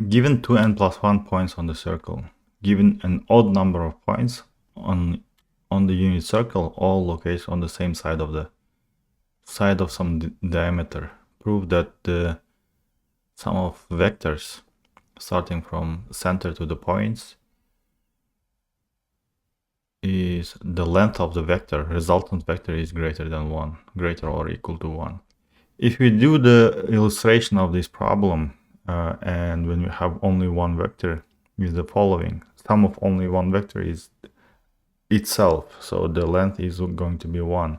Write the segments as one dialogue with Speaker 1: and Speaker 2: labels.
Speaker 1: given 2n+1 points on the circle, given an odd number of points on the unit circle, all located on the same side of some diameter, prove that the sum of vectors starting from center to the points is the length of the vector, resultant vector, is greater than 1, greater or equal to 1. If we do the illustration of this problem, and when we have only one vector, is the following. Sum of only one vector is itself, so the length is going to be 1.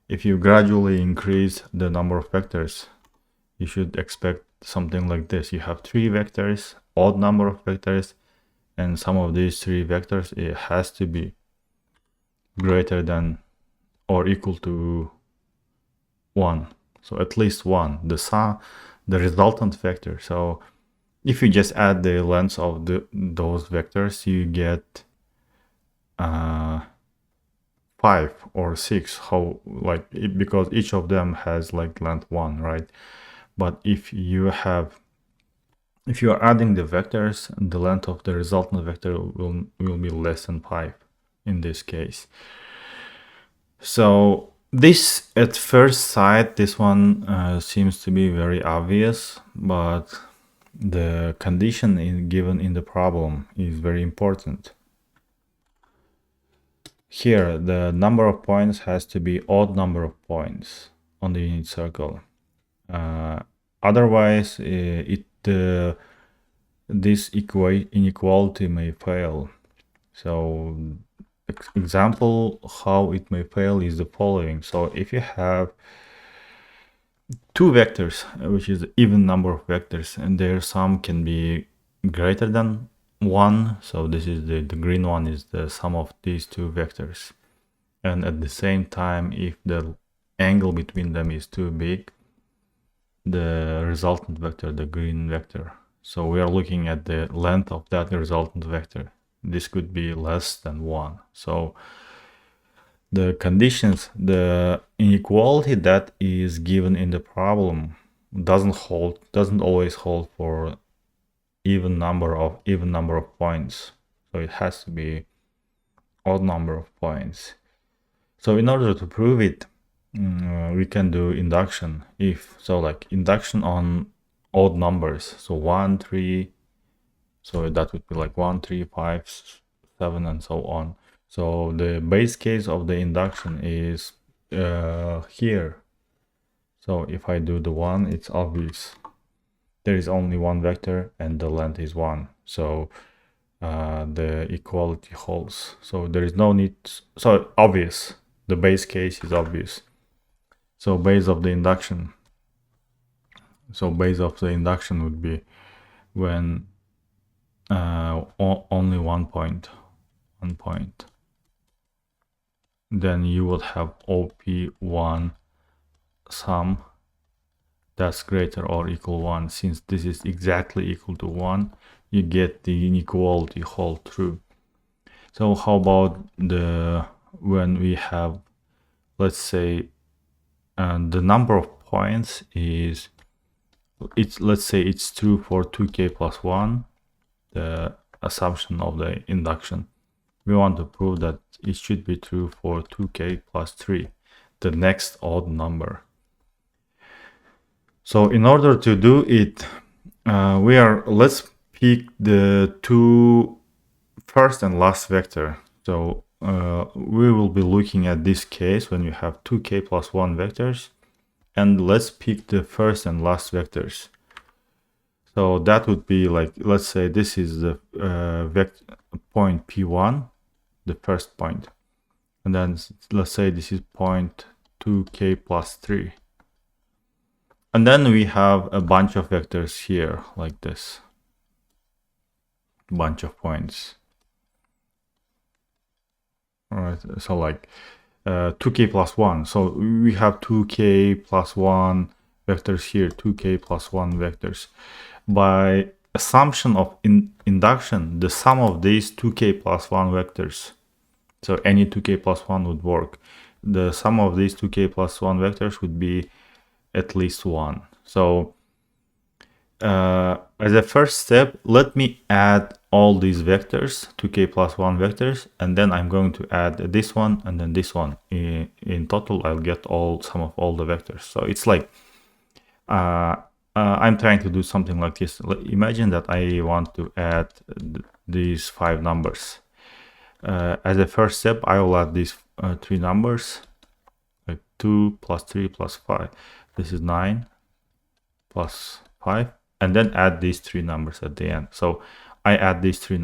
Speaker 1: If you gradually increase the number of vectors, you should expect something like this. You have 3 vectors, odd number of vectors, and sum of these 3 vectors, it has to be greater than or equal to 1. So at least 1, the resultant vector. So if you just add the lengths of those vectors, you get 5 or 6, because each of them has like length 1, right? But if you are adding the vectors, the length of the resultant vector will be less than 5 in this case. So this, at first sight, this one seems to be very obvious, but the condition given in the problem is very important. Here, the number of points has to be odd number of points on the unit circle. Otherwise, this inequality may fail. So example how it may fail is the following. So if you have 2 vectors, which is the even number of vectors, and their sum can be greater than 1, so this is the green one is the sum of these 2 vectors, and at the same time, if the angle between them is too big, the resultant vector, the green vector, so we are looking at the length of that resultant vector. This could be less than 1. So the conditions, the inequality that is given in the problem doesn't always hold for even number of points. So it has to be odd number of points. So in order to prove it, we can do induction. Induction on odd numbers. So 1, 3. So that would be like 1, 3, 5, 7, and so on. So the base case of the induction is here. So if I do the 1, it's obvious. There is only one vector and the length is 1. So the equality holds. So there is no need. So obvious. The base case is obvious. So base of the induction. So base of the induction would be when only one point. Then you would have OP1 sum that's greater or equal 1. Since this is exactly equal to 1, you get the inequality hold true. So how about when we have, let's say, the number of points is, let's say it's true for 2k plus 1, the assumption of the induction. We want to prove that it should be true for 2k plus 3, the next odd number. So in order to do it, let's pick the 2 first and last vector. So we will be looking at this case when you have 2k plus 1 vectors, and let's pick the first and last vectors. So that would be like, let's say this is the point P1, the first point. And then let's say this is point 2k plus 3. And then we have a bunch of vectors here, like this. Bunch of points. All right, so like 2k plus 1. So we have 2k plus 1 vectors here, 2k plus 1 vectors. By assumption of induction, the sum of these 2k plus 1 vectors, so any 2k plus 1 would work. The sum of these 2k plus 1 vectors would be at least 1. So as a first step, let me add all these vectors, 2k plus 1 vectors, and then I'm going to add this one and then this one. In total, I'll get sum of all the vectors. So it's like I'm trying to do something like this. Imagine that I want to add these 5 numbers. As a first step, I will add these 3 numbers, like 2 plus 3 plus 5. This is 9 plus 5, and then add these 3 numbers at the end. So I add these 3,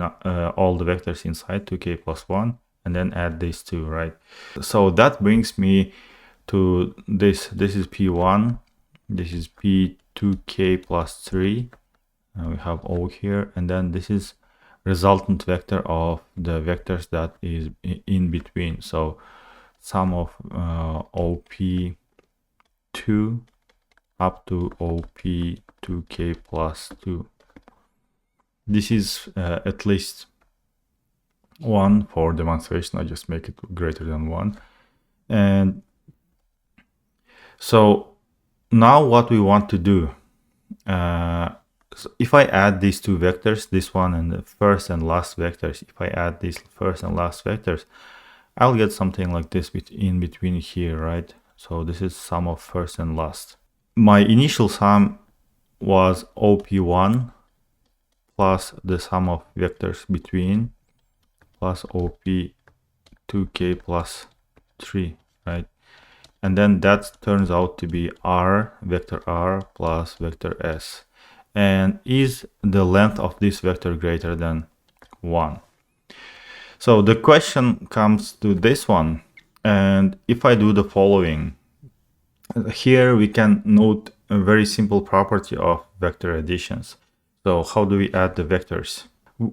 Speaker 1: all the vectors inside 2k plus 1, and then add these 2, right? So that brings me to this. This is p1, this is p2k plus 3, and we have O here, and then this is resultant vector of the vectors that is in between. So sum of OP2 up to OP2k plus 2. This is at least 1 for demonstration. I just make it greater than 1. And so now what we want to do, so if I add these 2 vectors, this one and the first and last vectors, if I add these first and last vectors, I'll get something like this in between here, right? So this is sum of first and last. My initial sum was OP1 plus the sum of vectors between plus OP2k plus 3, right? And then that turns out to be R, vector R plus vector S. And is the length of this vector greater than 1? So the question comes to this one. And if I do the following, here we can note a very simple property of vector additions. So how do we add the vectors?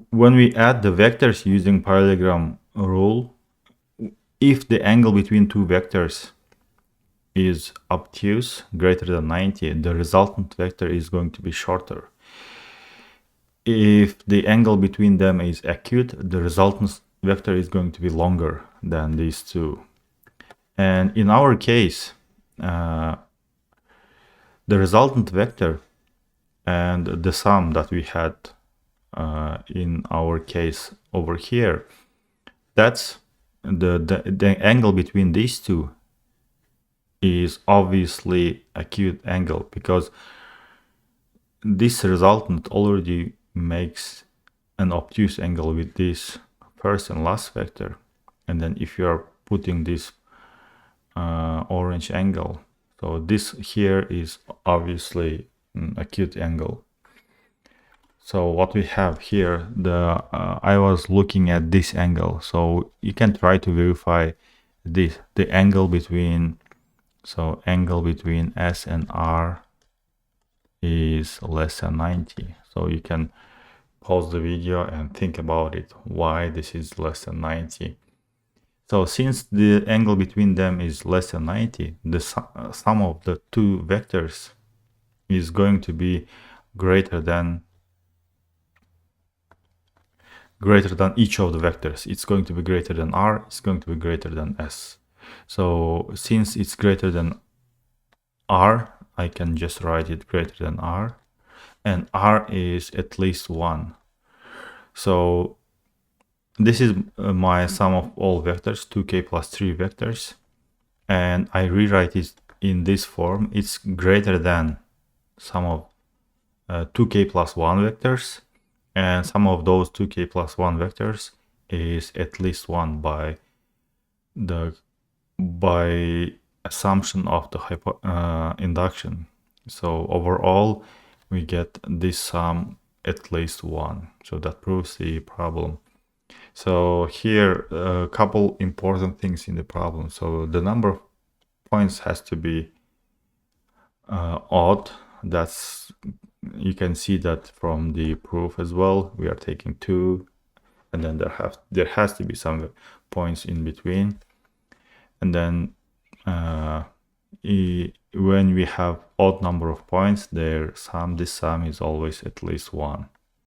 Speaker 1: When we add the vectors using parallelogram rule, if the angle between 2 vectors is obtuse, greater than 90, the resultant vector is going to be shorter. If the angle between them is acute, the resultant vector is going to be longer than these 2. And in our case, the resultant vector and the sum that we had in our case over here, that's the angle between these 2 is obviously acute angle, because this resultant already makes an obtuse angle with this first and last vector. And then if you are putting this orange angle, so this here is obviously an acute angle. So what we have here, I was looking at this angle, so you can try to verify this, the angle between, so angle between S and R is less than 90. So you can pause the video and think about it, why this is less than 90. So since the angle between them is less than 90, the sum of the 2 vectors is going to be greater than each of the vectors. It's going to be greater than R, it's going to be greater than S. So since it's greater than R, I can just write it greater than R, and R is at least 1. So this is my sum of all vectors, 2k plus 3 vectors, and I rewrite it in this form. It's greater than sum of 2k plus 1 vectors, and sum of those 2k plus 1 vectors is at least 1 by assumption of the induction. So overall we get this sum at least 1. So that proves the problem. So here a couple important things in the problem. So the number of points has to be odd. That's, you can see that from the proof as well. We are taking 2, and then there has to be some points in between. And then when we have odd number of points, this sum is always at least 1.